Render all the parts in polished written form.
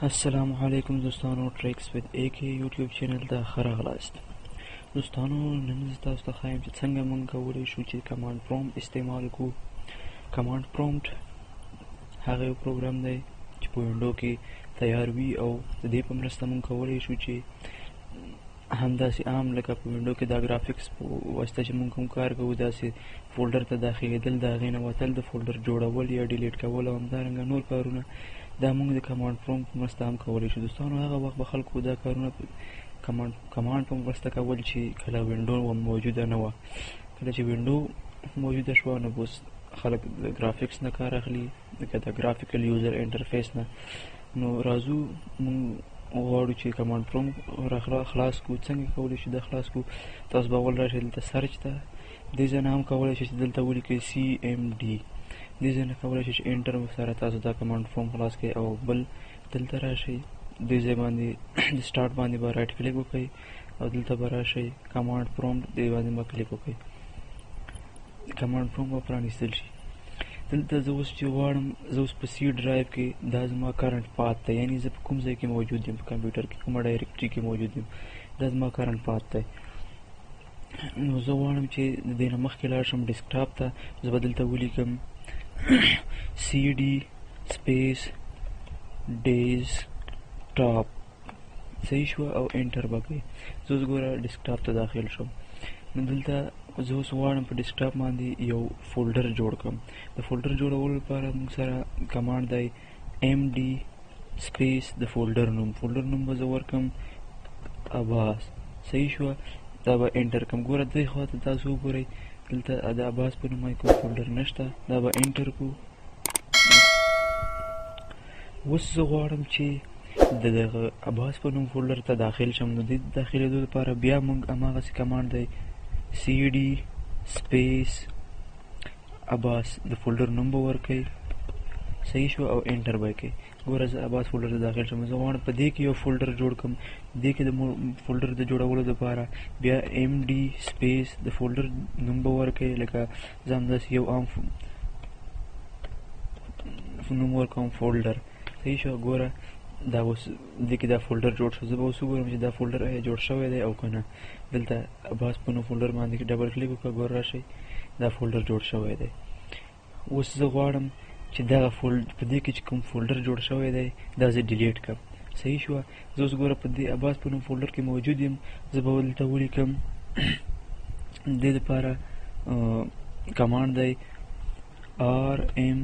Assalam-o-Alaikom دوستانو ټریکس وذ AK یوټیوب چینل ته ښه راغلاست. دوستانو نن زه تاسو ته ښایم چې څنګه موږ کولی شو چې کمانډ پرومپټ استعمال کړو. کمانډ پرومپټ هغه یو پروګرام دی چې په وینډو کې تیار وي او د دې په مرسته موږ کولی شو چې همداسې عام لکه په وینډو کې دا ګرافیکس په واسطه چې موږ کوم کار کوو داسې فولډر ته داخلېدل، د هغې نه وتل، د فولډر جوړول یا ډیلیټ کول او همدارنګه نور کارونه دا موږ د کمانډ پرومپټ په مرسته هم کولی شو. دوستانو هغه وخت به خلکو دا کارونه کمانډ په مرسته کول چې کله وینډو موجوده نه وه. کله چې وینډو موجوده شوه نو اوس خلک د ګرافیکس نه کار اخلي، لکه د ګرافیکل یوزر انټرفیس نه. نو راځو موږ غواړو چې کمانډ پرومپټ خلاص کړو. څنګه کولی شو دا خلاص کړو؟ تاسو به اول راشئ دلته سرچ ته، دې ځای نه هم کولی شئ چې دلته ولیکئ CMD. دې ځای نه کولی شئ چې انټر سره تاسو دا کمانډ پرومپټ خلاص کړئ، او بل دلته راشئ دې ځای باندې د سټارټ باندې به رایټ کلیک وکړئ او دلته به راشئ کمانډ پرومپټ دې باندې به کلیک وکړئ. کمانډ پرومپټ به پرانیستل شي. دلته زه اوس چې غواړم، زه اوس په C ډرایو کې دا زما کرنټ پات دی، یعنې زه په کوم ځای کې موجود یم، په کمپیوټر کې کومه ډایرکټري کې موجود یم، دا زما کرنټ پات دی. نو زه غواړم چې د دې نه مخکې لاړ شم ډیسکټاپ ته. زه به دلته ولیکم CD سپیس ډیسکټاپ، صحیح شوه، او انټر به کړئ. زه اوس ګوره ډیسکټاپ ته داخل شم. نو دلته زه اوس غواړم په ډیسکټاپ باندې یو فولډر جوړ کړم. د فولډر جوړولو لپاره موږ سره کمانډ دی MD سپیس د فولډر نوم. فولډر نوم به زه ورکړم عباس، صحیح شوه. دا به انټر کړم. ګوره دې خوا ته تاسو وګورئ، دلته د عباس په نوم کوم فولډر نشته، دا به انټر کړو. اوس زه غواړم چې د دغه عباس په نوم فولډر ته داخل شم. نو دې داخلېدو لپاره بیا موږ هماغسې کمانډ دی CD سپیس عباس د فولډر نوم به ورکئ، صحیح شوه، او انټر به یې کړئ. ګوره زه عباس فولډر ته داخل شم. زه غواړم په دې کې یو فولډر جوړ کړم. دې کې د فولډر د جوړولو لپاره بیا MD سپیس د فولډر نوم به ورکئ، لکه زه همداسې یو عام نوم ورکوم فولډر، صحیح شوه. ګوره دا اوس دې کې دا فولډر جوړ شو. زه به اوس وګورم چې دا فولډر آیا جوړ شوی دی او که نه. دلته عباس په نوم فولډر باندې ډبل کلیک وکړه، ګوره راشئ دا فولډر جوړ شوی دی. اوس زه غواړم چې دغه په دې کې چې کوم فولډر جوړ شوی دی دا زه ډیلیټ کړم، صحیح شوه. زه اوس ګوره په دې عباس په نوم فولډر کې موجود یم. زه به دلته ولیکم دې دپاره کمانډ دی RM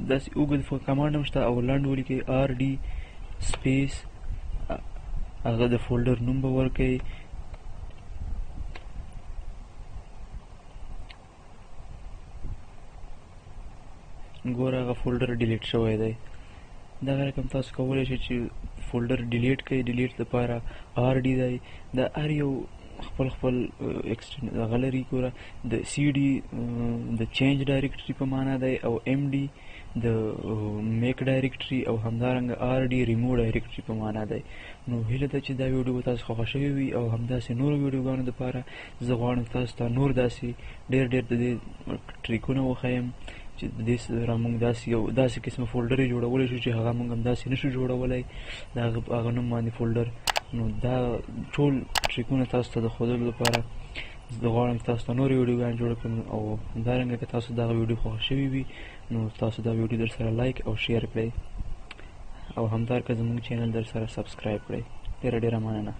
داسې اوږد کمانډ هم شته، او لنډ ولیکئ RD سپیس هغه د فولډر نوم به ورکئ، ګوره هغه فولډر ډیلیټ شوی دی. دغه رقم تاسو کولی شئ چې فولډر ډیلیټ کړئ. ډیلیټ لپاره RD دی. دا هر یو خپل هغه لري. ګوره د CD د چینج ډایرکټري په معنا دی، او MD د میک ډایرکټري، او همدارنګه RD ریمو ډایرکټري په معنا دی. نو هیله ده چې دا ویډیو به تاسو خوښه شوې وي، او همداسې نورو ویډیوګانو دپاره زه غواړم تاسو ته نور داسې ډېر د دې ټریکونه وښیم چې د دې سره موږ داسې قسمه فولډر یې جوړولی شو چې هغه موږ همداسې نشو جوړولی د هغه نوم باندې فولډر. نو دا ټول ټریکونه تاسو ته د ښودلو لپاره زه غواړم تاسو ته نورې ویډیوګانې جوړه کړم. او همدارنګه که تاسو دغه ویډیو خوښه شوې وي نو تاسو دا ویډیو در سره لایک او شیر کړئ، او همدارکه زمونږ چینل در سره سبسکرایب کړئ. ډېره مننه.